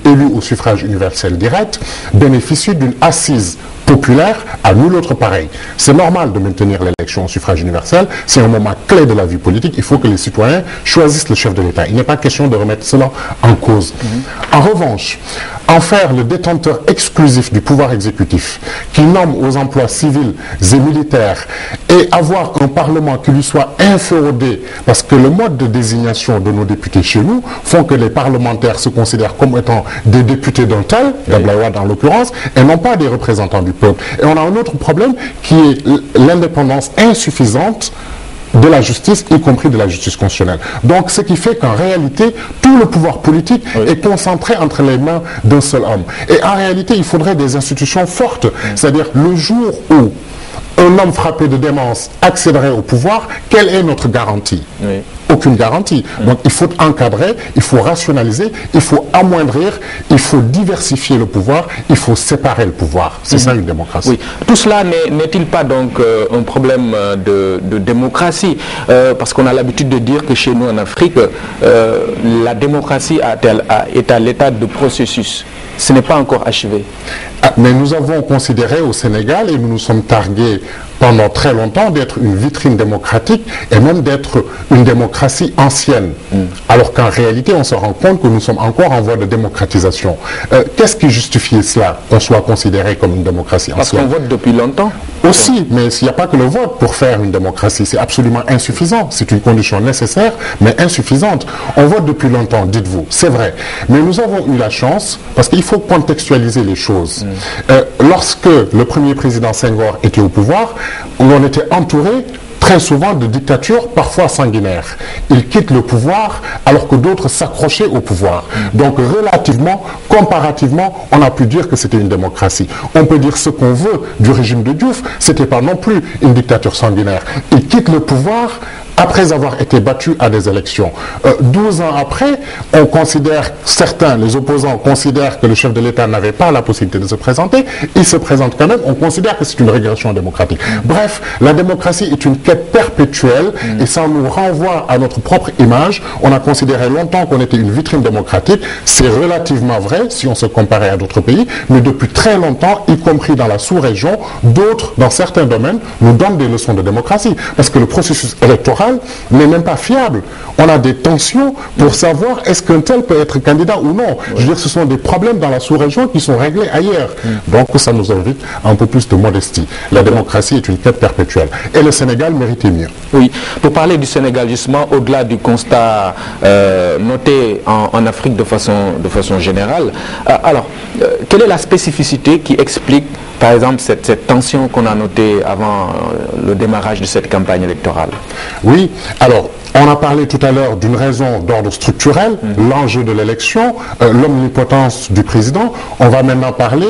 élus au suffrage universel direct bénéficient d'une assise populaire à nul autre pareil. C'est normal de maintenir l'élection au suffrage universel, c'est un moment clé de la vie politique, il faut que les citoyens choisissent le chef de l'État. Il n'est pas question de remettre cela en cause. En revanche, en faire le détenteur exclusif du pouvoir exécutif, qui nomme aux emplois civils et militaires, et avoir un Parlement qui lui soit inféodé, parce que le mode de désignation de nos députés chez nous font que les parlementaires se considèrent comme étant des députés d'un tel, d'Abdoulaye Wade en l'occurrence, et non pas des représentants du peuple. Et on a un autre problème qui est l'indépendance insuffisante de la justice, y compris de la justice constitutionnelle. Donc, ce qui fait qu'en réalité, tout le pouvoir politique est concentré entre les mains d'un seul homme. Et en réalité, il faudrait des institutions fortes. C'est-à-dire, le jour où un homme frappé de démence accéderait au pouvoir, quelle est notre garantie? Aucune garantie. Donc il faut encadrer, il faut rationaliser, il faut amoindrir, il faut diversifier le pouvoir, il faut séparer le pouvoir. C'est ça une démocratie. Oui. Tout cela n'est-il pas donc un problème de démocratie? Parce qu'on a l'habitude de dire que chez nous en Afrique, la démocratie est à l'état de processus. Ce n'est pas encore achevé. Mais nous avons considéré au Sénégal, et nous nous sommes targués pendant très longtemps d'être une vitrine démocratique et même d'être une démocratie ancienne. Alors qu'en réalité, on se rend compte que nous sommes encore en voie de démocratisation. Qu'est-ce qui justifie cela, qu'on soit considéré comme une démocratie ancienne? Parce qu'on vote depuis longtemps. Aussi, mais il n'y a pas que le vote pour faire une démocratie. C'est absolument insuffisant. C'est une condition nécessaire, mais insuffisante. On vote depuis longtemps, dites-vous. C'est vrai. Mais nous avons eu la chance, parce qu'il faut contextualiser les choses. Lorsque le premier président Senghor était au pouvoir, on était entouré très souvent de dictatures, parfois sanguinaires. Il quitte le pouvoir alors que d'autres s'accrochaient au pouvoir. Donc relativement, comparativement, on a pu dire que c'était une démocratie. On peut dire ce qu'on veut du régime de Diouf, c'était pas non plus une dictature sanguinaire. Il quitte le pouvoir après avoir été battu à des élections. 12 ans après, on considère, certains, les opposants, considèrent que le chef de l'État n'avait pas la possibilité de se présenter. Il se présente quand même, on considère que c'est une régression démocratique. Bref, la démocratie est une quête perpétuelle et ça nous renvoie à notre propre image. On a considéré longtemps qu'on était une vitrine démocratique. C'est relativement vrai si on se comparait à d'autres pays, mais depuis très longtemps, y compris dans la sous-région, d'autres, dans certains domaines, nous donnent des leçons de démocratie. Parce que le processus électoral n'est même pas fiable. On a des tensions pour savoir est-ce qu'un tel peut être candidat ou non. Je veux dire, ce sont des problèmes dans la sous-région qui sont réglés ailleurs. Donc ça nous invite à un peu plus de modestie. La démocratie est une quête perpétuelle. Et le Sénégal méritait mieux. Oui. Pour parler du Sénégal, justement, au-delà du constat noté en Afrique de façon générale, alors, quelle est la spécificité qui explique, par exemple, cette tension qu'on a notée avant le démarrage de cette campagne électorale? Oui, alors, on a parlé tout à l'heure d'une raison d'ordre structurel, l'enjeu de l'élection, l'omnipotence du président. On va maintenant parler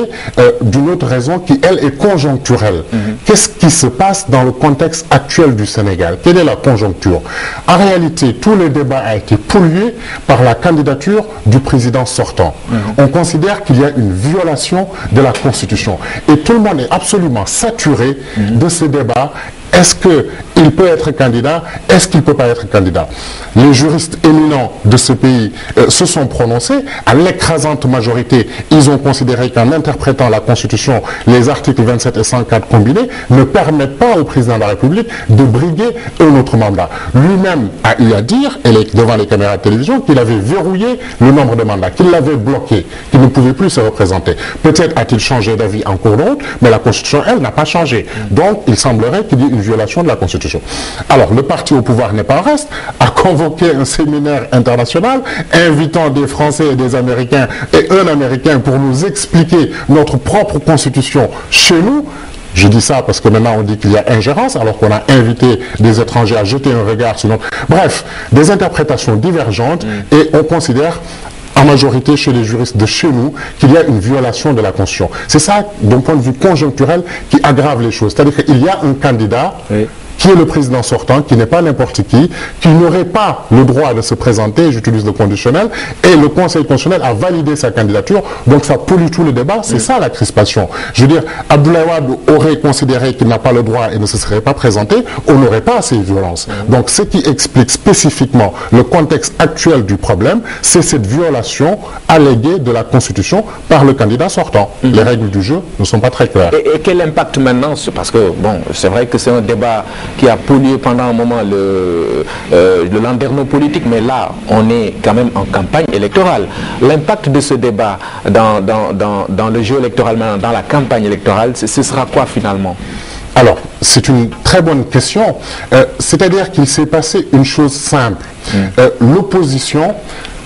d'une autre raison qui, elle, est conjoncturelle. Qu'est-ce qui se passe dans le contexte actuel du Sénégal? Quelle est la conjoncture? En réalité, tout le débat a été pollué par la candidature du président sortant. On considère qu'il y a une violation de la Constitution. Et tout le monde est absolument saturé de ce débat. Est-ce qu'il peut être candidat? Est-ce qu'il ne peut pas être candidat? Les juristes éminents de ce pays se sont prononcés. À l'écrasante majorité, ils ont considéré qu'en interprétant la Constitution, les articles 27 et 104 combinés ne permettent pas au président de la République de briguer un autre mandat. Lui-même a eu à dire, devant les caméras de télévision, qu'il avait verrouillé le nombre de mandats, qu'il l'avait bloqué, qu'il ne pouvait plus se représenter. Peut-être a-t-il changé d'avis en cours de route, mais la Constitution, elle, n'a pas changé. Donc, il semblerait qu'il y ait une violation de la Constitution. Alors, le parti au pouvoir n'est pas en reste, a convoqué un séminaire international invitant des Français et des Américains et un Américain pour nous expliquer notre propre Constitution chez nous. Je dis ça parce que maintenant on dit qu'il y a ingérence alors qu'on a invité des étrangers à jeter un regard sur notre... Bref, des interprétations divergentes et on considère en majorité chez les juristes de chez nous qu'il y a une violation de la Constitution. C'est ça, d'un point de vue conjoncturel, qui aggrave les choses. C'est-à-dire qu'il y a un candidat qui est le président sortant, qui n'est pas n'importe qui n'aurait pas le droit de se présenter, j'utilise le conditionnel, et le Conseil constitutionnel a validé sa candidature, donc ça pollue tout le débat, c'est ça la crispation. Je veux dire, Abdoulaye Wade aurait considéré qu'il n'a pas le droit et ne se serait pas présenté, on n'aurait pas ces violences. Donc ce qui explique spécifiquement le contexte actuel du problème, c'est cette violation alléguée de la Constitution par le candidat sortant. Les règles du jeu ne sont pas très claires. Et quel impact maintenant, parce que bon, c'est vrai que c'est un débat qui a pollué pendant un moment le landerneau politique, mais là, on est quand même en campagne électorale. L'impact de ce débat dans le jeu électoral, dans la campagne électorale, ce sera quoi finalement? Alors, c'est une très bonne question. C'est-à-dire qu'il s'est passé une chose simple. L'opposition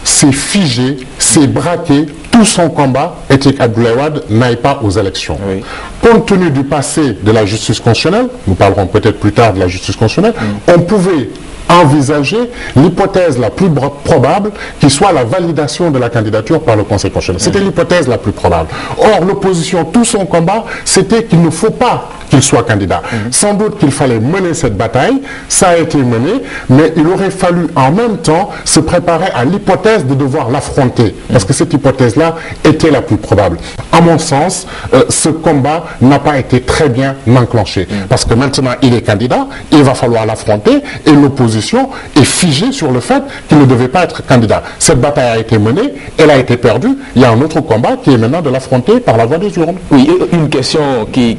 s'est figée, s'est braquée. Tout son combat était qu'Abdoulaye Wade n'aille pas aux élections. Oui. Compte tenu du passé de la justice constitutionnelle, nous parlerons peut-être plus tard de la justice constitutionnelle, on pouvait envisager l'hypothèse la plus probable qui soit la validation de la candidature par le Conseil constitutionnel. C'était l'hypothèse la plus probable. Or, l'opposition, tout son combat, c'était qu'il ne faut pas qu'il soit candidat. Sans doute qu'il fallait mener cette bataille, ça a été mené, mais il aurait fallu en même temps se préparer à l'hypothèse de devoir l'affronter, parce que cette hypothèse-là était la plus probable. À mon sens, ce combat n'a pas été très bien enclenché, parce que maintenant il est candidat, il va falloir l'affronter, et l'opposition est figée sur le fait qu'il ne devait pas être candidat. Cette bataille a été menée, elle a été perdue, il y a un autre combat qui est maintenant de l'affronter par la voie des urnes. Oui, une question qui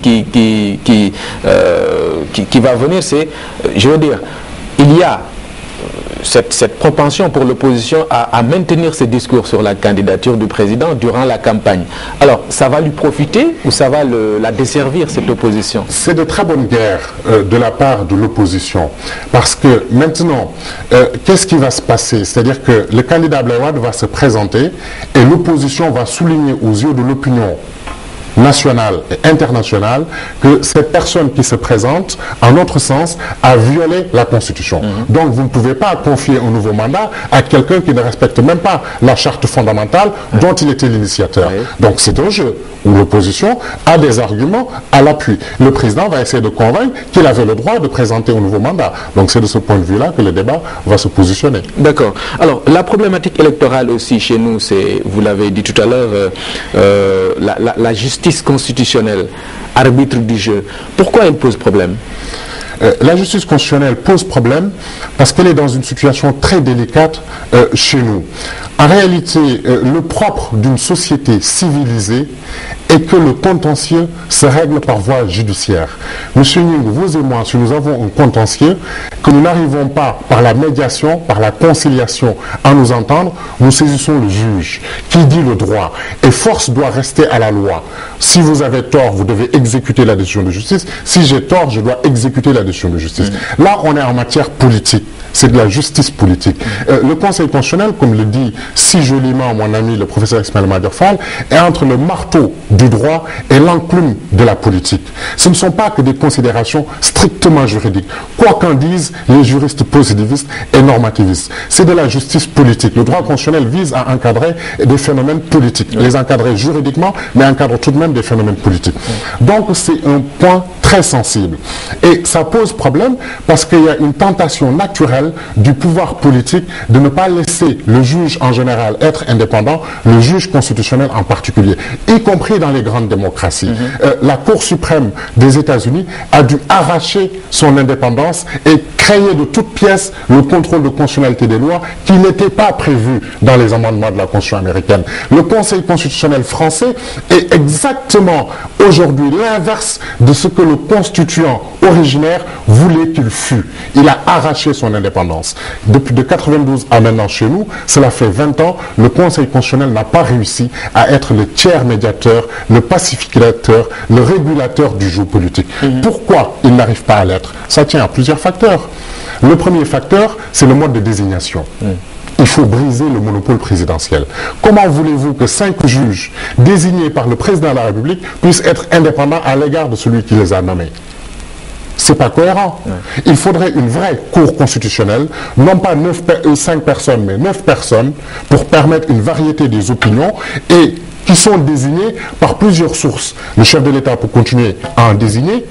va venir, c'est, je veux dire, il y a cette propension pour l'opposition à maintenir ses discours sur la candidature du président durant la campagne. Alors, ça va lui profiter ou ça va la desservir, cette opposition? C'est de très bonne guerre de la part de l'opposition. Parce que maintenant, qu'est-ce qui va se passer? C'est-à-dire que le candidat Abdoulaye Wade va se présenter et l'opposition va souligner aux yeux de l'opinion nationale et internationale que cette personne qui se présente, en notre sens, a violé la Constitution. Donc vous ne pouvez pas confier un nouveau mandat à quelqu'un qui ne respecte même pas la charte fondamentale dont il était l'initiateur. Donc c'est un jeu où l'opposition a des arguments à l'appui. Le président va essayer de convaincre qu'il avait le droit de présenter un nouveau mandat. Donc c'est de ce point de vue-là que le débat va se positionner. D'accord. Alors la problématique électorale aussi chez nous, c'est, vous l'avez dit tout à l'heure, la justice constitutionnelle, arbitre du jeu. Pourquoi elle pose problème? La justice constitutionnelle pose problème parce qu'elle est dans une situation très délicate chez nous. En réalité, le propre d'une société civilisée est que le contentieux se règle par voie judiciaire. Monsieur Ning, vous et moi, si nous avons un contentieux, que nous n'arrivons pas par la médiation, par la conciliation à nous entendre, nous saisissons le juge qui dit le droit. Et force doit rester à la loi. Si vous avez tort, vous devez exécuter la décision de justice. Si j'ai tort, je dois exécuter la décision de justice. Là, on est en matière politique. C'est de la justice politique. Le Conseil constitutionnel, comme le dit si joliment mon ami le professeur Ismaël Madior Fall, est entre le marteau du droit et l'enclume de la politique. Ce ne sont pas que des considérations strictement juridiques. Quoi qu'en disent les juristes positivistes et normativistes. C'est de la justice politique. Le droit constitutionnel vise à encadrer des phénomènes politiques. Les encadrer juridiquement, mais encadre tout de même des phénomènes politiques. Donc c'est un point très sensible. Et ça pose problème parce qu'il y a une tentation naturelle du pouvoir politique de ne pas laisser le juge en général être indépendant, le juge constitutionnel en particulier, y compris dans les grandes démocraties. La Cour suprême des États-Unis a dû arracher son indépendance et créer de toutes pièces le contrôle de constitutionnalité des lois qui n'était pas prévu dans les amendements de la Constitution américaine. Le Conseil constitutionnel français est exactement aujourd'hui l'inverse de ce que le constituant originaire voulait qu'il fût. Il a arraché son indépendance. Depuis de 92 à maintenant chez nous, cela fait 20 ans, le Conseil constitutionnel n'a pas réussi à être le tiers médiateur, le pacificateur, le régulateur du jeu politique. Pourquoi il n'arrive pas à l'être? Ça tient à plusieurs facteurs. Le premier facteur, c'est le mode de désignation. Il faut briser le monopole présidentiel. Comment voulez-vous que 5 juges désignés par le président de la République puissent être indépendants à l'égard de celui qui les a nommés? C'est pas cohérent. Il faudrait une vraie cour constitutionnelle, non pas 5 personnes, mais 9 personnes, pour permettre une variété des opinions et qui sont désignés par plusieurs sources. Le chef de l'État peut continuer à en désigner,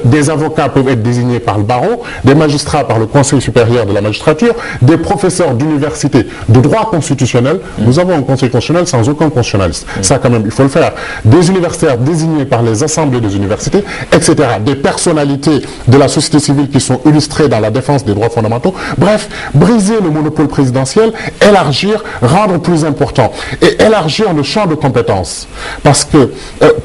des avocats peuvent être désignés par le barreau, des magistrats par le Conseil supérieur de la magistrature, des professeurs d'université de droit constitutionnel. Nous avons un Conseil constitutionnel sans aucun constitutionnaliste. Ça, quand même, il faut le faire. Des universitaires désignés par les assemblées des universités, etc. Des personnalités de la société civile qui sont illustrées dans la défense des droits fondamentaux. Bref, briser le monopole présidentiel, élargir, rendre plus important et élargir le champ de compétences. Parce que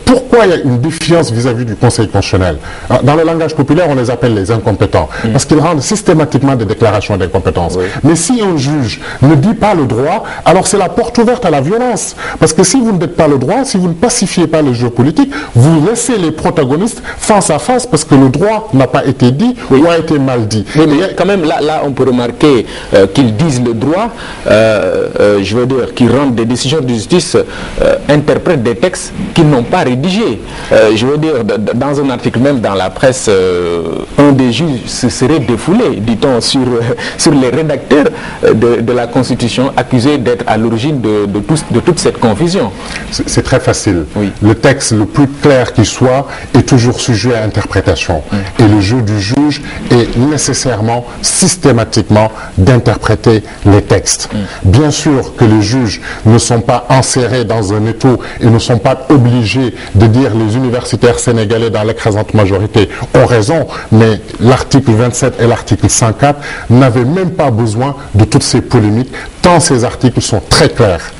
pourquoi il y a une défiance vis-à-vis du Conseil constitutionnel? Dans le langage populaire, on les appelle les incompétents, parce qu'ils rendent systématiquement des déclarations d'incompétence. Mais si un juge ne dit pas le droit, alors c'est la porte ouverte à la violence. Parce que si vous ne dites pas le droit, si vous ne pacifiez pas le jeu politique, vous laissez les protagonistes face à face parce que le droit n'a pas été dit ou a été mal dit. Oui, mais quand même, là on peut remarquer qu'ils disent le droit, je veux dire, qu'ils rendent des décisions de justice, interprètent des textes qu'ils n'ont pas rédigés. Je veux dire, dans un article même dans la presse, un des juges se serait défoulé, dit-on, sur les rédacteurs de la Constitution, accusés d'être à l'origine de toute cette confusion. C'est très facile. Oui. Le texte le plus clair qui soit est toujours sujet à interprétation. Et le jeu du juge est nécessairement, systématiquement, d'interpréter les textes. Bien sûr que les juges ne sont pas enserrés dans un étau et ne sont pas obligés de dire les universitaires sénégalais dans l'écrasante majorité ont raison, mais l'article 27 et l'article 104 n'avaient même pas besoin de toutes ces polémiques, tant ces articles sont très clairs.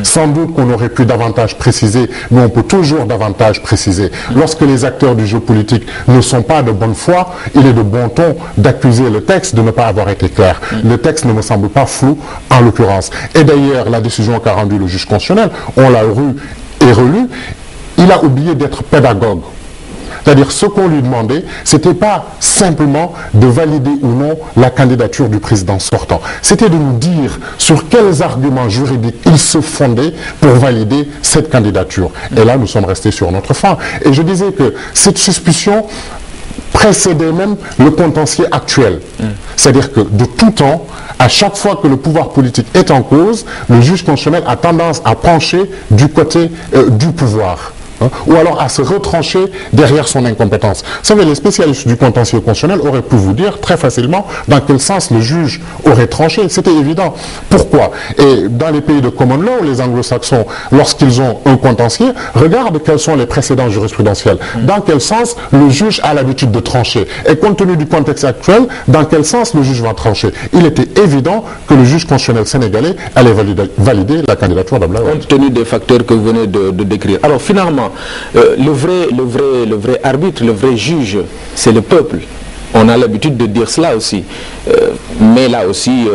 Sans doute qu'on aurait pu davantage préciser, mais on peut toujours davantage préciser. Lorsque les acteurs du jeu politique ne sont pas de bonne foi, il est de bon ton d'accuser le texte de ne pas avoir été clair. Le texte ne me semble pas flou en l'occurrence. Et d'ailleurs, la décision qu'a rendue le juge constitutionnel, on l'a rue et relue, il a oublié d'être pédagogue. C'est-à-dire, ce qu'on lui demandait, ce n'était pas simplement de valider ou non la candidature du président sortant. C'était de nous dire sur quels arguments juridiques il se fondait pour valider cette candidature. Et là, nous sommes restés sur notre fin. Et je disais que cette suspicion précédait même le contentieux actuel. C'est-à-dire que de tout temps, à chaque fois que le pouvoir politique est en cause, le juge constitutionnel a tendance à pencher du côté du pouvoir. Ou alors à se retrancher derrière son incompétence. Vous savez, les spécialistes du contentieux constitutionnel auraient pu vous dire très facilement dans quel sens le juge aurait tranché. C'était évident. Pourquoi? Et dans les pays de common law, les anglo-saxons, lorsqu'ils ont un contentieux, regardent quels sont les précédents jurisprudentiels. Dans quel sens le juge a l'habitude de trancher. Et compte tenu du contexte actuel, dans quel sens le juge va trancher. Il était évident que le juge constitutionnel sénégalais allait valider la candidature d'Abdoulaye Wade. Compte tenu des facteurs que vous venez de décrire. Alors finalement, le vrai arbitre, le vrai juge, c'est le peuple. On a l'habitude de dire cela aussi. Mais là aussi,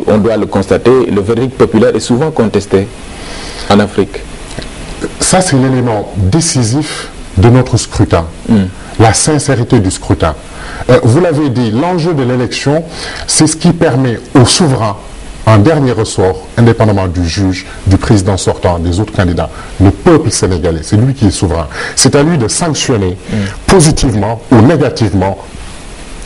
on doit le constater, le verdict populaire est souvent contesté en Afrique. Ça, c'est l'élément décisif de notre scrutin. La sincérité du scrutin. Vous l'avez dit, l'enjeu de l'élection, c'est ce qui permet aux souverains, en dernier ressort, indépendamment du juge, du président sortant, des autres candidats, le peuple sénégalais, c'est lui qui est souverain. C'est à lui de sanctionner positivement ou négativement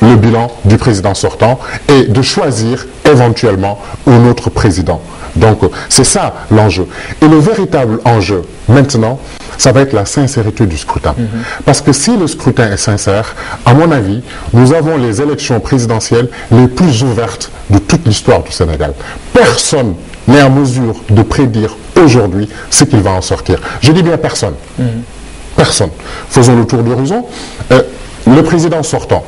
le bilan du président sortant et de choisir éventuellement un autre président. Donc c'est ça l'enjeu. Et le véritable enjeu maintenant, ça va être la sincérité du scrutin. Parce que si le scrutin est sincère, à mon avis, nous avons les élections présidentielles les plus ouvertes de toute l'histoire du Sénégal. Personne n'est en mesure de prédire aujourd'hui ce qu'il va en sortir. Je dis bien personne. Personne. Faisons le tour d'horizon. Le président sortant,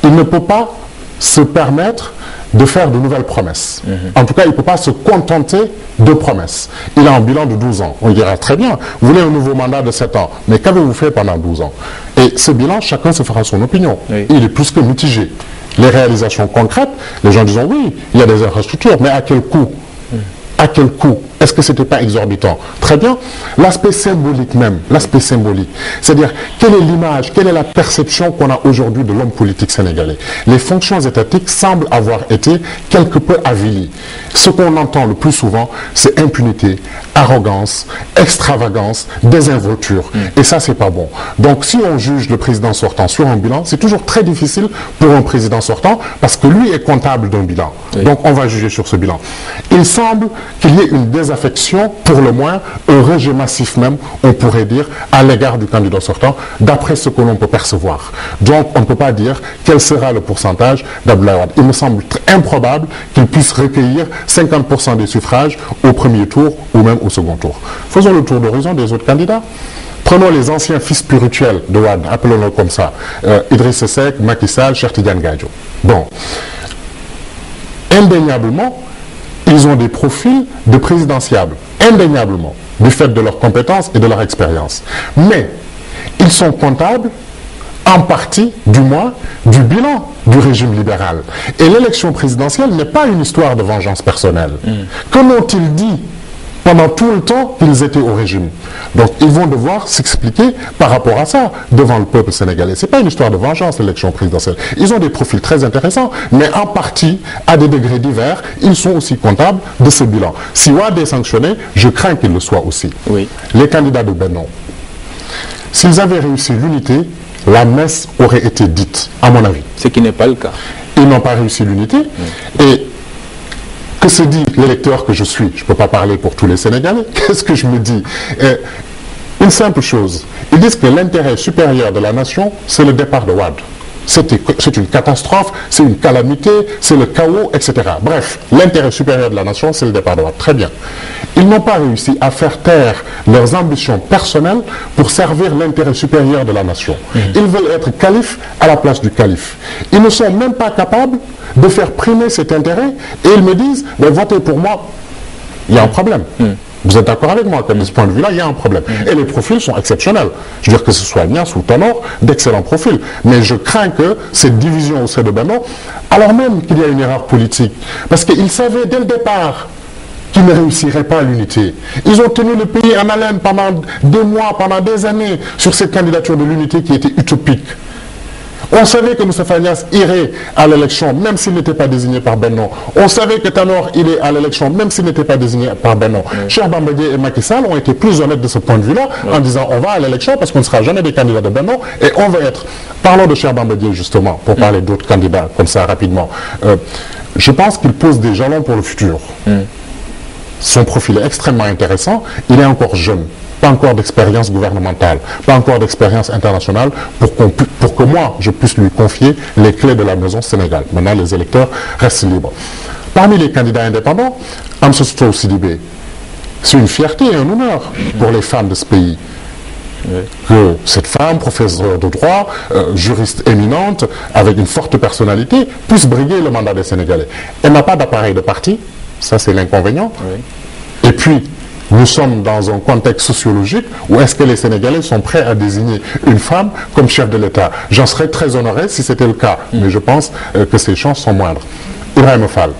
il ne peut pas se permettre de faire de nouvelles promesses. En tout cas, il ne peut pas se contenter de promesses. Il a un bilan de 12 ans. On dira très bien, vous voulez un nouveau mandat de 7 ans, mais qu'avez-vous fait pendant 12 ans? Et ce bilan, chacun se fera son opinion. Oui. Il est plus que mitigé. Les réalisations concrètes, les gens disent oui, il y a des infrastructures, mais à quel coût? À quel coût? Est-ce que ce n'était pas exorbitant? Très bien. L'aspect symbolique même, l'aspect symbolique. C'est-à-dire, quelle est l'image, quelle est la perception qu'on a aujourd'hui de l'homme politique sénégalais? Les fonctions étatiques semblent avoir été quelque peu avilies. Ce qu'on entend le plus souvent, c'est impunité, arrogance, extravagance, désinvolture. Et ça, c'est pas bon. Donc, si on juge le président sortant sur un bilan, c'est toujours très difficile pour un président sortant parce que lui est comptable d'un bilan. Oui. Donc, on va juger sur ce bilan. Il semble qu'il y ait une désaffection désaffection, pour le moins, un rejet massif même, on pourrait dire, à l'égard du candidat sortant, d'après ce que l'on peut percevoir. Donc, on ne peut pas dire quel sera le pourcentage d'Abdoulaye Wade. Il me semble improbable qu'il puisse recueillir 50% des suffrages au premier tour ou même au second tour. Faisons le tour d'horizon des autres candidats. Prenons les anciens fils spirituels de Wade, appelons-le comme ça. Idriss Seck, Macky Sall, Cheikh Tidiane Gadio. Bon. Indéniablement, ils ont des profils de présidentiables. Indéniablement. Du fait de leurs compétences et de leur expérience. Mais, ils sont comptables, en partie, du moins, du bilan du régime libéral. Et l'élection présidentielle n'est pas une histoire de vengeance personnelle. Que n'ont-ils dit pendant tout le temps qu'ils étaient au régime? Donc, ils vont devoir s'expliquer par rapport à ça devant le peuple sénégalais. Ce n'est pas une histoire de vengeance, l'élection présidentielle. Ils ont des profils très intéressants, mais en partie, à des degrés divers, ils sont aussi comptables de ce bilan. Si Wade est sanctionné, je crains qu'il le soit aussi. Oui. Les candidats de Benno, s'ils avaient réussi l'unité, la messe aurait été dite, à mon avis. Ce qui n'est pas le cas. Ils n'ont pas réussi l'unité. Et que se dit l'électeur que je suis? Je ne peux pas parler pour tous les Sénégalais. Qu'est-ce que je me dis? Une simple chose. Ils disent que l'intérêt supérieur de la nation, c'est le départ de Wade. C'est une catastrophe, c'est une calamité, c'est le chaos, etc. Bref, l'intérêt supérieur de la nation, c'est le départ de Wade. Très bien. Ils n'ont pas réussi à faire taire leurs ambitions personnelles pour servir l'intérêt supérieur de la nation. Ils veulent être calife à la place du calife. Ils ne sont même pas capables de faire primer cet intérêt et ils me disent, mais votez pour moi, il y a un problème. Vous êtes d'accord avec moi que de ce point de vue-là, il y a un problème. Et les profils sont exceptionnels. Je veux dire que ce soit Niasse ou Tanor, d'excellents profils. Mais je crains que cette division au sein de Benno, alors même qu'il y a une erreur politique, parce qu'ils savaient dès le départ qu'ils ne réussiraient pas à l'unité. Ils ont tenu le pays en haleine pendant des mois, pendant des années, sur cette candidature de l'unité qui était utopique. On savait que Moustapha Niasse irait à l'élection, même s'il n'était pas désigné par Benno. On savait que Tanor irait à l'élection, même s'il n'était pas désigné par Benno. Cheikh Bamba Dièye et Macky Sall ont été plus honnêtes de ce point de vue-là, en disant on va à l'élection parce qu'on ne sera jamais des candidats de Benno et on va être. Parlons de Cheikh Bamba Dièye justement, pour parler d'autres candidats comme ça rapidement. Je pense qu'il pose des jalons pour le futur. Son profil est extrêmement intéressant, il est encore jeune. Pas encore d'expérience gouvernementale, pas encore d'expérience internationale pour que moi, je puisse lui confier les clés de la maison Sénégal. Maintenant, les électeurs restent libres. Parmi les candidats indépendants, Amsatou Sidibé, c'est une fierté et un honneur pour les femmes de ce pays. Que cette femme, professeure de droit, juriste éminente, avec une forte personnalité, puisse briguer le mandat des Sénégalais. Elle n'a pas d'appareil de parti, ça c'est l'inconvénient. Et puis, nous sommes dans un contexte sociologique où est-ce que les Sénégalais sont prêts à désigner une femme comme chef de l'État? J'en serais très honoré si c'était le cas, mais je pense que ces chances sont moindres. Ibrahima Fall,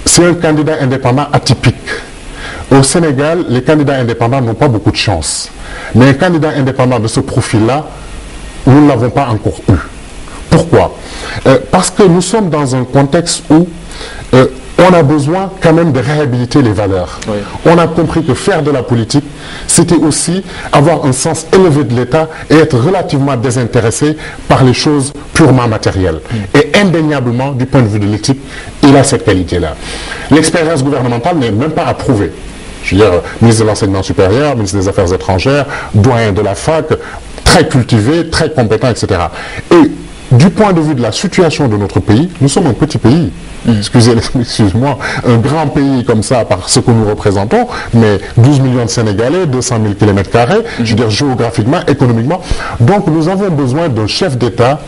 c'est un candidat indépendant atypique. Au Sénégal, les candidats indépendants n'ont pas beaucoup de chance. Mais un candidat indépendant de ce profil-là, nous ne l'avons pas encore eu. Pourquoi? Parce que nous sommes dans un contexte où on a besoin quand même de réhabiliter les valeurs. On a compris que faire de la politique, c'était aussi avoir un sens élevé de l'État et être relativement désintéressé par les choses purement matérielles. Et indéniablement, du point de vue de l'éthique, il a cette qualité-là. L'expérience gouvernementale n'est même pas approuvée. Je veux dire, ministre de l'Enseignement supérieur, ministre des Affaires étrangères, doyen de la fac, très cultivé, très compétent, etc. Et du point de vue de la situation de notre pays, nous sommes un petit pays. Excusez-moi, un grand pays comme ça par ce que nous représentons, mais 12 millions de Sénégalais, 200 000 km², je veux dire géographiquement, économiquement. Donc nous avons besoin d'un chef d'État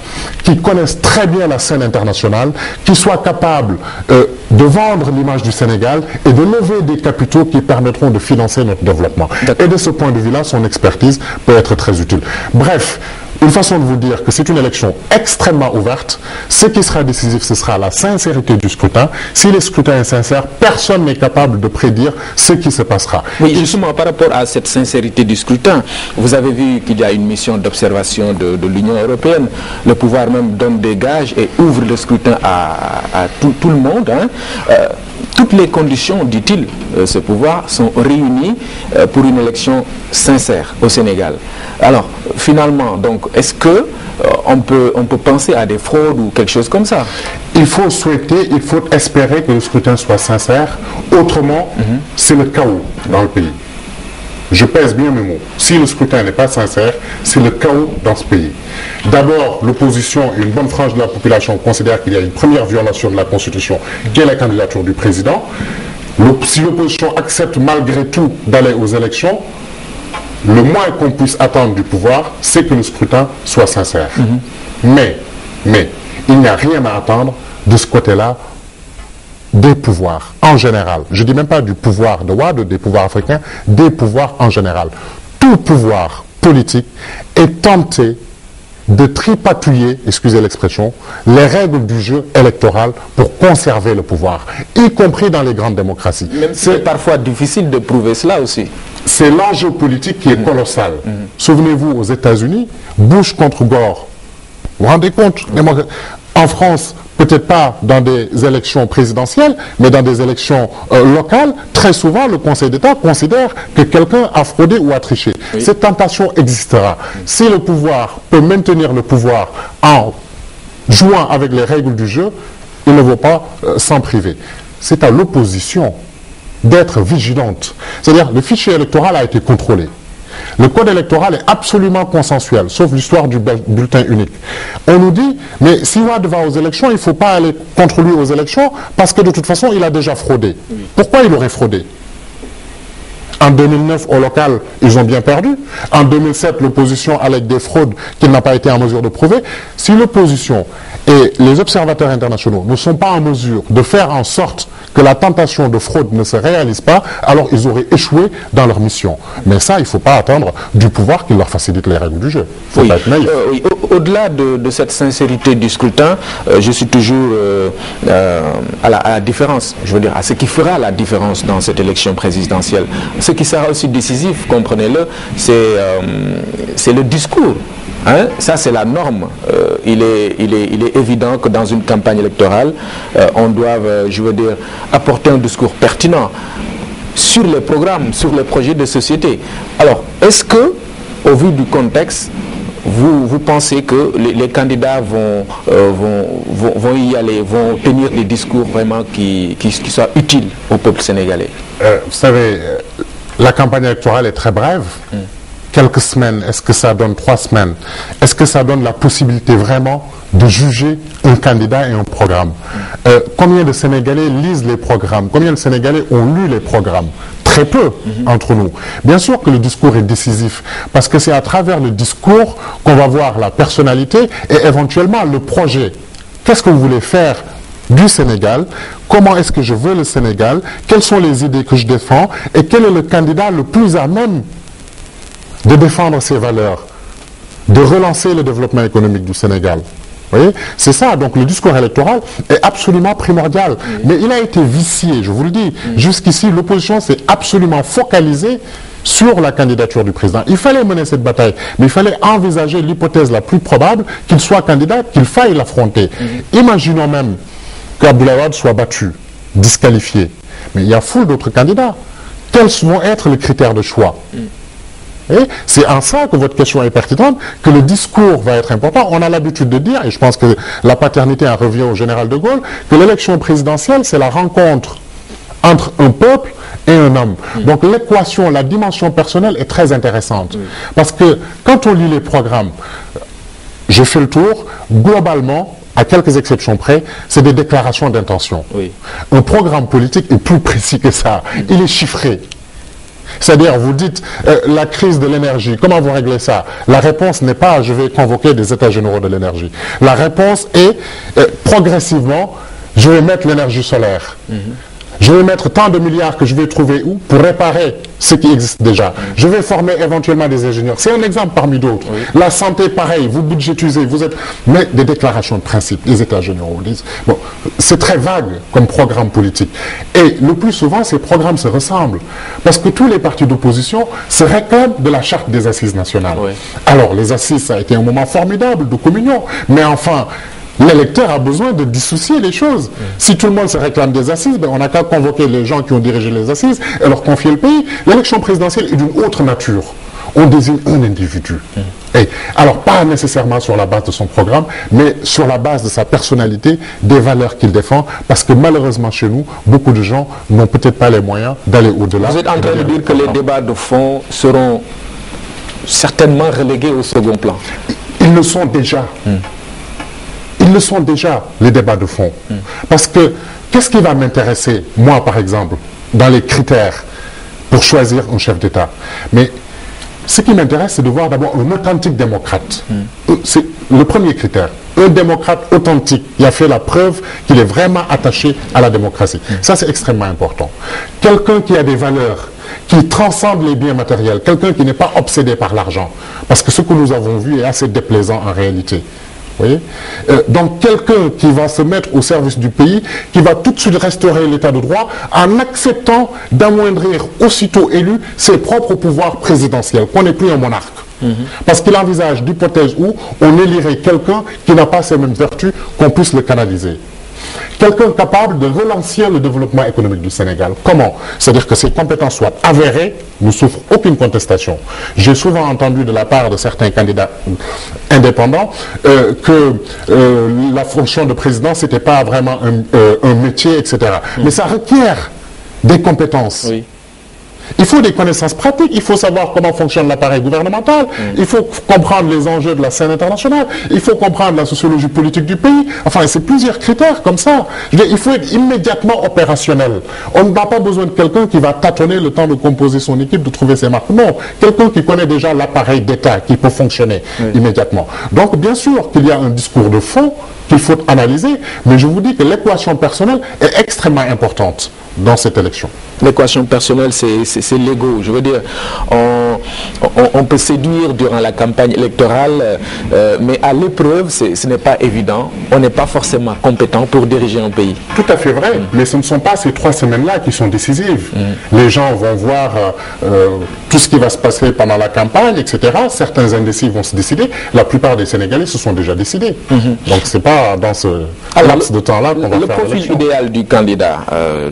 qui connaisse très bien la scène internationale, qui soit capable de vendre l'image du Sénégal et de lever des capitaux qui permettront de financer notre développement. Et de ce point de vue-là, son expertise peut être très utile. Bref, une façon de vous dire que c'est une élection extrêmement ouverte. Ce qui sera décisif, ce sera la sincérité du scrutin. Si le scrutin est sincère, personne n'est capable de prédire ce qui se passera. Oui, justement, par rapport à cette sincérité du scrutin, vous avez vu qu'il y a une mission d'observation de l'Union européenne. Le pouvoir même donne des gages et ouvre le scrutin à tout le monde. Tout toutes les conditions, dit-il, ce pouvoir, sont réunies pour une élection sincère au Sénégal. Alors, finalement, donc, est-ce que on peut penser à des fraudes ou quelque chose comme ça? Il faut souhaiter, il faut espérer que le scrutin soit sincère. Autrement, c'est le chaos dans le pays. Je pèse bien mes mots. Si le scrutin n'est pas sincère, c'est le chaos dans ce pays. D'abord, l'opposition et une bonne frange de la population considèrent qu'il y a une première violation de la Constitution, qui est la candidature du président. Si l'opposition accepte malgré tout d'aller aux élections, le moins qu'on puisse attendre du pouvoir, c'est que le scrutin soit sincère. Mais, il n'y a rien à attendre de ce côté-là des pouvoirs en général. Je ne dis même pas du pouvoir de Wade, des pouvoirs africains, des pouvoirs en général. Tout pouvoir politique est tenté de tripatouiller, excusez l'expression, les règles du jeu électoral pour conserver le pouvoir, y compris dans les grandes démocraties. Même si c'est parfois difficile de prouver cela aussi. C'est l'enjeu politique qui est colossal. Souvenez-vous, aux États-Unis, Bush contre Gore. Vous vous rendez compte? En France, peut-être pas dans des élections présidentielles, mais dans des élections locales, très souvent le Conseil d'État considère que quelqu'un a fraudé ou a triché. Oui. Cette tentation existera. Si le pouvoir peut maintenir le pouvoir en jouant avec les règles du jeu, il ne vaut pas s'en priver. C'est à l'opposition d'être vigilante. C'est-à-dire, le fichier électoral a été contrôlé. Le code électoral est absolument consensuel, sauf l'histoire du bulletin unique. On nous dit, mais si Wade va aux élections, il ne faut pas aller contre lui aux élections, parce que de toute façon, il a déjà fraudé. Pourquoi il aurait fraudé? En 2009, au local, ils ont bien perdu. En 2007, l'opposition avec des fraudes qu'il n'a pas été en mesure de prouver. Si l'opposition et les observateurs internationaux ne sont pas en mesure de faire en sorte que la tentation de fraude ne se réalise pas, alors ils auraient échoué dans leur mission. Mais ça, il ne faut pas attendre du pouvoir qu'il leur facilite les règles du jeu. Il faut pas être naïf. Oui. Au-delà de cette sincérité du scrutin, je suis toujours à la différence, je veux dire, à ce qui fera la différence dans cette élection présidentielle. Ce qui sera aussi décisif, comprenez-le, c'est le discours. Hein? Ça, c'est la norme. Il est évident que dans une campagne électorale, on doit, je veux dire, apporter un discours pertinent sur les programmes, sur les projets de société. Alors, est-ce que, au vu du contexte, vous pensez que les candidats vont y aller, vont tenir des discours vraiment qui soient utiles au peuple sénégalais? Vous savez, la campagne électorale est très brève. Quelques semaines, est-ce que ça donne 3 semaines? Est-ce que ça donne la possibilité vraiment de juger un candidat et un programme? Combien de Sénégalais lisent les programmes? Combien de Sénégalais ont lu les programmes? Très peu entre nous. Bien sûr que le discours est décisif, parce que c'est à travers le discours qu'on va voir la personnalité et éventuellement le projet. Qu'est-ce que vous voulez faire du Sénégal? Comment est-ce que je veux le Sénégal? Quelles sont les idées que je défends? Et quel est le candidat le plus à même de défendre ses valeurs, de relancer le développement économique du Sénégal? Vous voyez? C'est ça, donc le discours électoral est absolument primordial. Mais il a été vicié, je vous le dis. Jusqu'ici, l'opposition s'est absolument focalisée sur la candidature du président. Il fallait mener cette bataille, mais il fallait envisager l'hypothèse la plus probable qu'il soit candidat, qu'il faille l'affronter. Imaginons même qu'Abdoulaye Wade soit battu, disqualifié. Mais il y a foule d'autres candidats. Quels vont être les critères de choix? C'est en ça que votre question est pertinente, que le discours va être important. On a l'habitude de dire, et je pense que la paternité en revient au général de Gaulle, que l'élection présidentielle, c'est la rencontre entre un peuple et un homme. Donc l'équation, la dimension personnelle est très intéressante. Parce que quand on lit les programmes, je fais le tour, globalement, à quelques exceptions près, c'est des déclarations d'intention. Un programme politique est plus précis que ça. Il est chiffré. C'est-à-dire, vous dites, la crise de l'énergie, comment vous réglez ça? La réponse n'est pas, je vais convoquer des états généraux de l'énergie. La réponse est, progressivement, je vais mettre l'énergie solaire. Je vais mettre tant de milliards que je vais trouver où pour réparer ce qui existe déjà. Je vais former éventuellement des ingénieurs. C'est un exemple parmi d'autres. La santé, pareil, vous budgétisez, vous êtes... Mais des déclarations de principe, les états généraux disent... Bon, c'est très vague comme programme politique. Et le plus souvent, ces programmes se ressemblent. Parce que tous les partis d'opposition se réclament de la charte des assises nationales. Alors, les assises, ça a été un moment formidable de communion. Mais enfin... L'électeur a besoin de dissocier les choses. Si tout le monde se réclame des assises, ben on n'a qu'à convoquer les gens qui ont dirigé les assises et leur confier le pays. L'élection présidentielle est d'une autre nature. On désigne un individu. Et alors, pas nécessairement sur la base de son programme, mais sur la base de sa personnalité, des valeurs qu'il défend, parce que malheureusement chez nous, beaucoup de gens n'ont peut-être pas les moyens d'aller au-delà. Vous êtes en train de dire que les débats de fond seront certainement relégués au second plan. Ils le sont déjà. Ils le sont déjà, les débats de fond. Parce que, qu'est-ce qui va m'intéresser, moi par exemple, dans les critères pour choisir un chef d'État? Mais ce qui m'intéresse, c'est de voir d'abord un authentique démocrate. C'est le premier critère. Un démocrate authentique qui a fait la preuve qu'il est vraiment attaché à la démocratie. Ça, c'est extrêmement important. Quelqu'un qui a des valeurs qui transcendent les biens matériels. Quelqu'un qui n'est pas obsédé par l'argent. Parce que ce que nous avons vu est assez déplaisant en réalité. Vous voyez? Donc quelqu'un qui va se mettre au service du pays, qui va tout de suite restaurer l'état de droit en acceptant d'amoindrir aussitôt élu ses propres pouvoirs présidentiels, qu'on n'est plus un monarque. Parce qu'il envisage l'hypothèse où on élirait quelqu'un qui n'a pas ces mêmes vertus, qu'on puisse le canaliser. Quelqu'un capable de relancer le développement économique du Sénégal. Comment? C'est-à-dire que ses compétences soient avérées, ne souffrent aucune contestation. J'ai souvent entendu de la part de certains candidats indépendants que la fonction de président, c'était pas vraiment un métier, etc. Mais ça requiert des compétences. Oui. Il faut des connaissances pratiques, il faut savoir comment fonctionne l'appareil gouvernemental, il faut comprendre les enjeux de la scène internationale, il faut comprendre la sociologie politique du pays. Enfin, c'est plusieurs critères comme ça. Je veux dire, il faut être immédiatement opérationnel. On n'a pas besoin de quelqu'un qui va tâtonner le temps de composer son équipe, de trouver ses marques. Non, quelqu'un qui connaît déjà l'appareil d'État, qui peut fonctionner immédiatement. Donc, bien sûr qu'il y a un discours de fond qu'il faut analyser, mais je vous dis que l'équation personnelle est extrêmement importante dans cette élection. L'équation personnelle, c'est l'ego. Je veux dire, on peut séduire durant la campagne électorale, mais à l'épreuve, ce n'est pas évident. On n'est pas forcément compétent pour diriger un pays. Tout à fait vrai, mais ce ne sont pas ces 3 semaines-là qui sont décisives. Les gens vont voir tout ce qui va se passer pendant la campagne, etc. Certains indécis vont se décider. La plupart des Sénégalais se sont déjà décidés. Donc, ce n'est pas dans ce laps de temps-là qu'on va faire l'élection. Le profil idéal du candidat,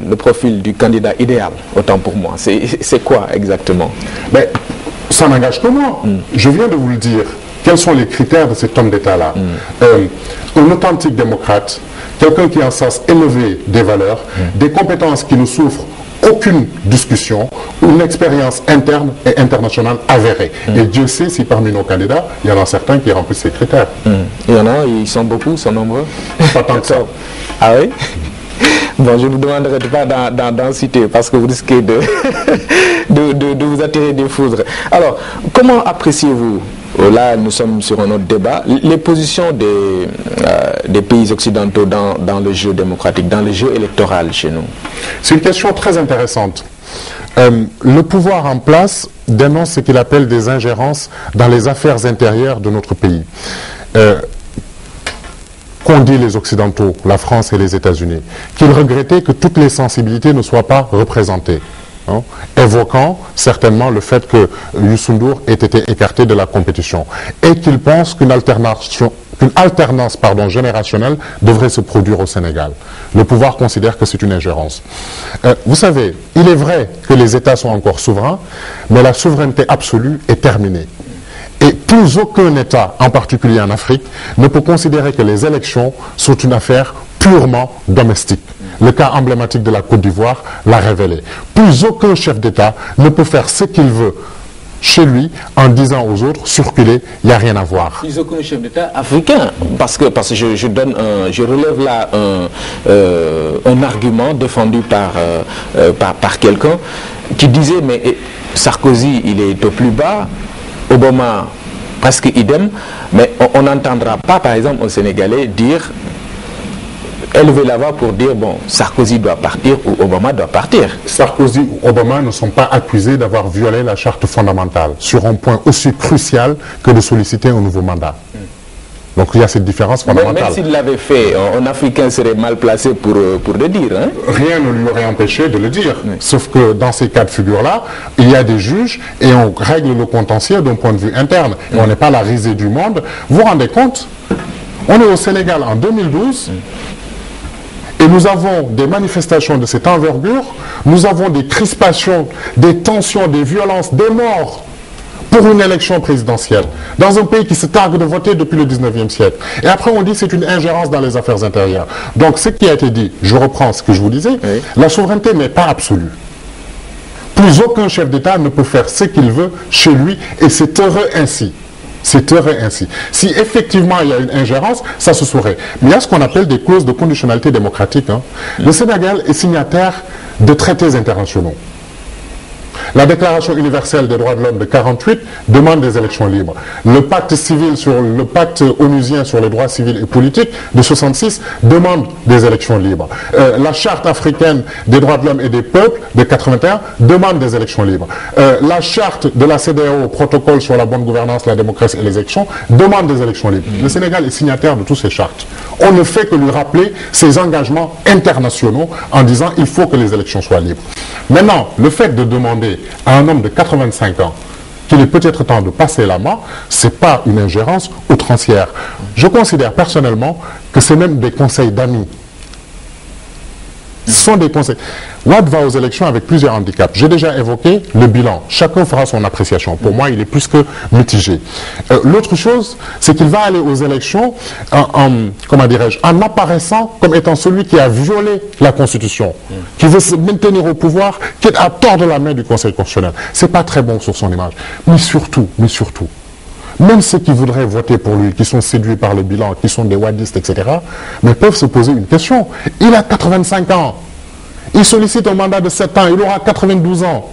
le profil du candidat idéal, autant pour moi, c'est quoi exactement? Mais ça n'engage que moi. Je viens de vous le dire. Quels sont les critères de cet homme d'État-là? Un authentique démocrate, quelqu'un qui a un sens élevé des valeurs, des compétences qui ne souffrent aucune discussion, une expérience interne et internationale avérée. Et Dieu sait si parmi nos candidats, il y en a certains qui remplissent ces critères. Il y en a, ils sont beaucoup, ils sont nombreux. Pas tant que ça. Ah oui? Bon, je ne vous demanderai pas d'en citer parce que vous risquez de vous attirer des foudres. Alors, comment appréciez-vous, là nous sommes sur un autre débat, les positions des pays occidentaux dans le jeu démocratique, dans le jeu électoral chez nous? C'est une question très intéressante. Le pouvoir en place dénonce ce qu'il appelle des ingérences dans les affaires intérieures de notre pays. Qu'ont dit les Occidentaux, la France et les États-Unis, qu'ils regrettaient que toutes les sensibilités ne soient pas représentées, évoquant certainement le fait que Youssou N'Dour ait été écarté de la compétition, et qu'ils pensent qu'une alternance générationnelle devrait se produire au Sénégal. Le pouvoir considère que c'est une ingérence. Vous savez, il est vrai que les États sont encore souverains, mais la souveraineté absolue est terminée. Et plus aucun État, en particulier en Afrique, ne peut considérer que les élections sont une affaire purement domestique. Le cas emblématique de la Côte d'Ivoire l'a révélé. Plus aucun chef d'État ne peut faire ce qu'il veut chez lui en disant aux autres, circuler, il n'y a rien à voir. Plus aucun chef d'État africain, parce que je relève là un argument défendu par quelqu'un qui disait, mais Sarkozy, il est au plus bas, Obama, presque idem, mais on n'entendra pas, par exemple, au Sénégalais dire, élever la voix pour dire, bon, Sarkozy doit partir ou Obama doit partir. Sarkozy ou Obama ne sont pas accusés d'avoir violé la charte fondamentale sur un point aussi crucial que de solliciter un nouveau mandat. Donc il y a cette différence fondamentale. Même s'il l'avait fait, un Africain serait mal placé pour le dire. Hein? Rien ne lui aurait empêché de le dire. Oui. Sauf que dans ces cas de figure-là, il y a des juges et on règle le contentieux d'un point de vue interne. Et on n'est pas la risée du monde. Vous vous rendez compte? On est au Sénégal en 2012 et nous avons des manifestations de cette envergure, nous avons des crispations, des tensions, des violences, des morts pour une élection présidentielle, dans un pays qui se targue de voter depuis le 19e siècle. Et après on dit que c'est une ingérence dans les affaires intérieures. Donc ce qui a été dit, je reprends ce que je vous disais, oui. La souveraineté n'est pas absolue. Plus aucun chef d'État ne peut faire ce qu'il veut chez lui, et c'est heureux ainsi. C'est heureux ainsi. Si effectivement il y a une ingérence, ça se saurait. Mais il y a ce qu'on appelle des clauses de conditionnalité démocratique. Le Sénégal est signataire de traités internationaux. La Déclaration universelle des droits de l'homme de 1948 demande des élections libres. Le pacte onusien sur les droits civils et politiques de 1966 demande des élections libres. La Charte africaine des droits de l'homme et des peuples de 1981 demande des élections libres. La Charte de la CEDEAO, protocole sur la bonne gouvernance, la démocratie et les élections, demande des élections libres. Le Sénégal est signataire de toutes ces chartes. On ne fait que lui rappeler ses engagements internationaux en disant il faut que les élections soient libres. Maintenant, le fait de demander à un homme de 85 ans qu'il est peut-être temps de passer la main, ce n'est pas une ingérence outrancière. Je considère personnellement que c'est même des conseils d'amis. Ce sont des conseils. Wade va aux élections avec plusieurs handicaps. J'ai déjà évoqué le bilan. Chacun fera son appréciation. Pour moi, il est plus que mitigé. L'autre chose, c'est qu'il va aller aux élections en apparaissant comme étant celui qui a violé la Constitution, qui veut se maintenir au pouvoir, qui est à tordre la main du Conseil constitutionnel. Ce n'est pas très bon sur son image. Mais surtout, même ceux qui voudraient voter pour lui, qui sont séduits par le bilan, qui sont des wadistes, etc., mais peuvent se poser une question. Il a 85 ans. Il sollicite un mandat de 7 ans. Il aura 92 ans.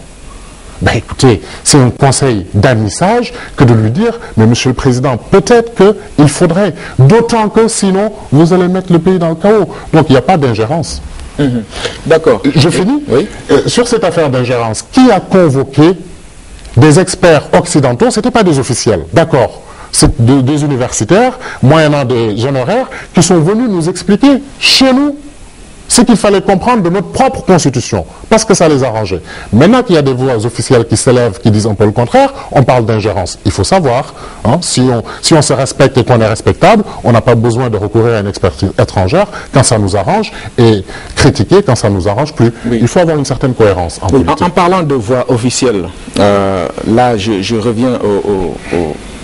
Ben écoutez, c'est un conseil d'admissage que de lui dire, mais Monsieur le Président, peut-être qu'il faudrait, d'autant que sinon, vous allez mettre le pays dans le chaos. Donc il n'y a pas d'ingérence. D'accord. Je finis. Oui. Sur cette affaire d'ingérence, qui a convoqué des experts occidentaux? Ce n'étaient pas des officiels, d'accord. C'est des universitaires, moyennant des honoraires, qui sont venus nous expliquer, chez nous, ce qu'il fallait comprendre de notre propre constitution, parce que ça les arrangeait. Maintenant qu'il y a des voix officielles qui s'élèvent, qui disent un peu le contraire, on parle d'ingérence. Il faut savoir, si on se respecte et qu'on est respectable, on n'a pas besoin de recourir à une expertise étrangère quand ça nous arrange, et critiquer quand ça ne nous arrange plus. Oui. Il faut avoir une certaine cohérence en politique. En parlant de voix officielles, là je reviens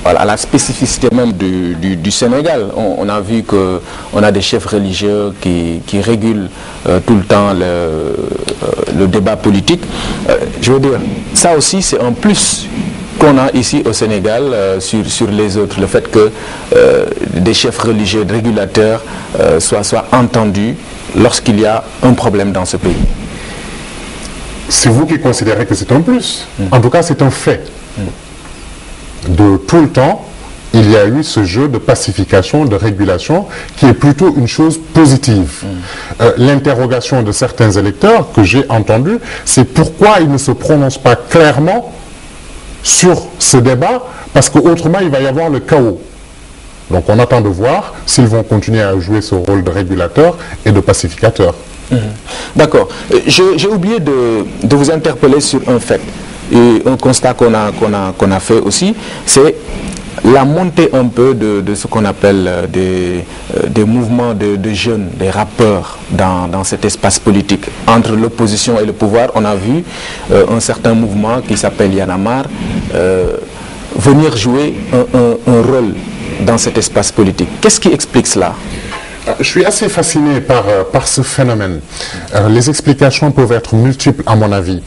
à la spécificité même du Sénégal. On a vu qu'on a des chefs religieux qui régulent tout le temps le débat politique. Je veux dire, ça aussi c'est un plus qu'on a ici au Sénégal sur les autres. Le fait que des chefs religieux, des régulateurs soient entendus lorsqu'il y a un problème dans ce pays. C'est vous qui considérez que c'est un plus. En tout cas, c'est un fait. De tout le temps, il y a eu ce jeu de pacification, de régulation, qui est plutôt une chose positive. L'interrogation de certains électeurs que j'ai entendu, c'est pourquoi ils ne se prononcent pas clairement sur ce débat, parce qu'autrement il va y avoir le chaos. Donc on attend de voir s'ils vont continuer à jouer ce rôle de régulateur et de pacificateur. D'accord. J'ai oublié de vous interpeller sur un fait. Et un constat qu'on a fait aussi, c'est la montée un peu de ce qu'on appelle des mouvements de jeunes, des rappeurs dans cet espace politique. Entre l'opposition et le pouvoir, on a vu un certain mouvement qui s'appelle Y en a marre venir jouer un rôle dans cet espace politique. Qu'est-ce qui explique cela ? Je suis assez fasciné par ce phénomène. Les explications peuvent être multiples à mon avis.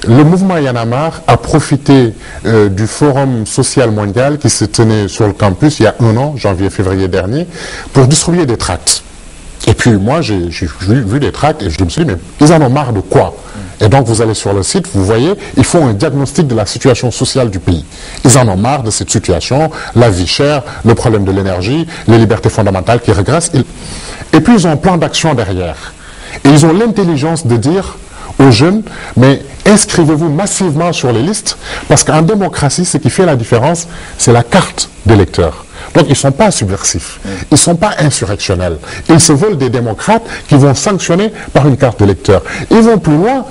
Le mouvement Y en a marre a profité du Forum social mondial qui se tenait sur le campus il y a un an, janvier-février dernier, pour distribuer des tracts. Et puis moi, j'ai vu des tracts et je me suis dit, mais ils en ont marre de quoi? Et donc vous allez sur le site, vous voyez, ils font un diagnostic de la situation sociale du pays. Ils en ont marre de cette situation, la vie chère, le problème de l'énergie, les libertés fondamentales qui régressent. Et puis ils ont un plan d'action derrière. Et ils ont l'intelligence de dire aux jeunes, mais inscrivez-vous massivement sur les listes, parce qu'en démocratie, ce qui fait la différence, c'est la carte d'électeur. Donc ils ne sont pas subversifs, ils ne sont pas insurrectionnels. Ils se veulent des démocrates qui vont sanctionner par une carte d'électeur. Ils vont plus loin,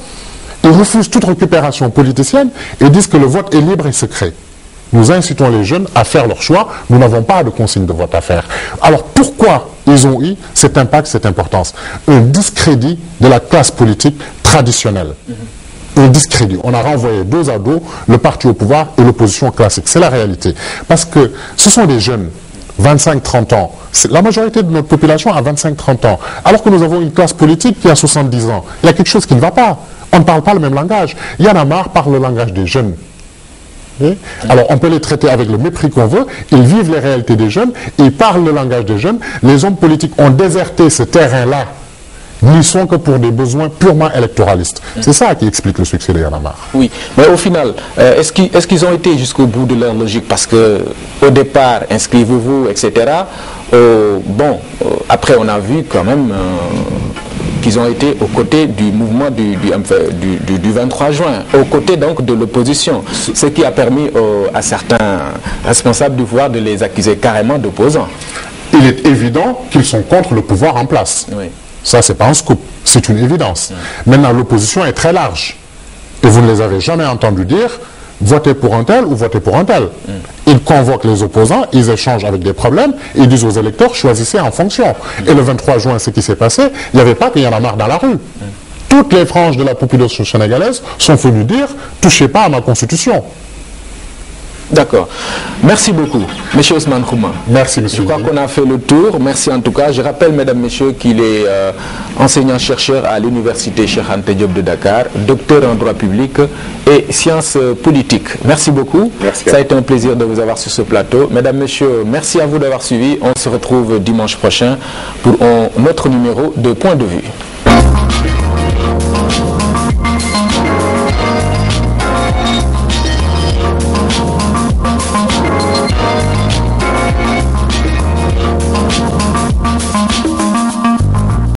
ils refusent toute récupération politicienne et disent que le vote est libre et secret. nous incitons les jeunes à faire leur choix. Nous n'avons pas de consigne de vote à faire. Alors pourquoi ils ont eu cet impact, cette importance? Un discrédit de la classe politique traditionnelle. Un discrédit. On a renvoyé dos à dos le parti au pouvoir et l'opposition classique. C'est la réalité. Parce que ce sont des jeunes, 25-30 ans. La majorité de notre population a 25-30 ans. Alors que nous avons une classe politique qui a 70 ans. Il y a quelque chose qui ne va pas. On ne parle pas le même langage. Y'en a marre parle le langage des jeunes. Alors on peut les traiter avec le mépris qu'on veut, ils vivent les réalités des jeunes, ils parlent le langage des jeunes. Les hommes politiques ont déserté ce terrain-là, n'y sont que pour des besoins purement électoralistes. C'est ça qui explique le succès de Y'en a marre. Oui, mais au final, est-ce qu'ils ont été jusqu'au bout de leur logique? Parce que au départ, inscrivez-vous, etc. Après on a vu quand même qu'ils ont été aux côtés du mouvement du 23 juin, aux côtés donc de l'opposition, ce qui a permis à certains responsables du pouvoir de les accuser carrément d'opposants. Il est évident qu'ils sont contre le pouvoir en place. Oui. Ça, c'est pas un scoop, c'est une évidence. Maintenant, l'opposition est très large. Et vous ne les avez jamais entendus dire votez pour un tel ou votez pour un tel. Ils convoquent les opposants, ils échangent avec des problèmes, ils disent aux électeurs choisissez en fonction. Et le 23 juin, ce qui s'est passé, il n'y avait pas qu'il y en a marre dans la rue. Toutes les franges de la population sénégalaise sont venues dire touchez pas à ma constitution. D'accord. Merci beaucoup, M. Ousmane Khouma. Merci, monsieur. Je crois qu'on a fait le tour. Merci en tout cas. Je rappelle, mesdames, messieurs, qu'il est enseignant-chercheur à l'université Cheikh Anta Diop de Dakar, docteur en droit public et sciences politiques. Merci beaucoup. Merci. Ça a été un plaisir de vous avoir sur ce plateau. Mesdames, messieurs, merci à vous d'avoir suivi. On se retrouve dimanche prochain pour un autre numéro de Point de vue.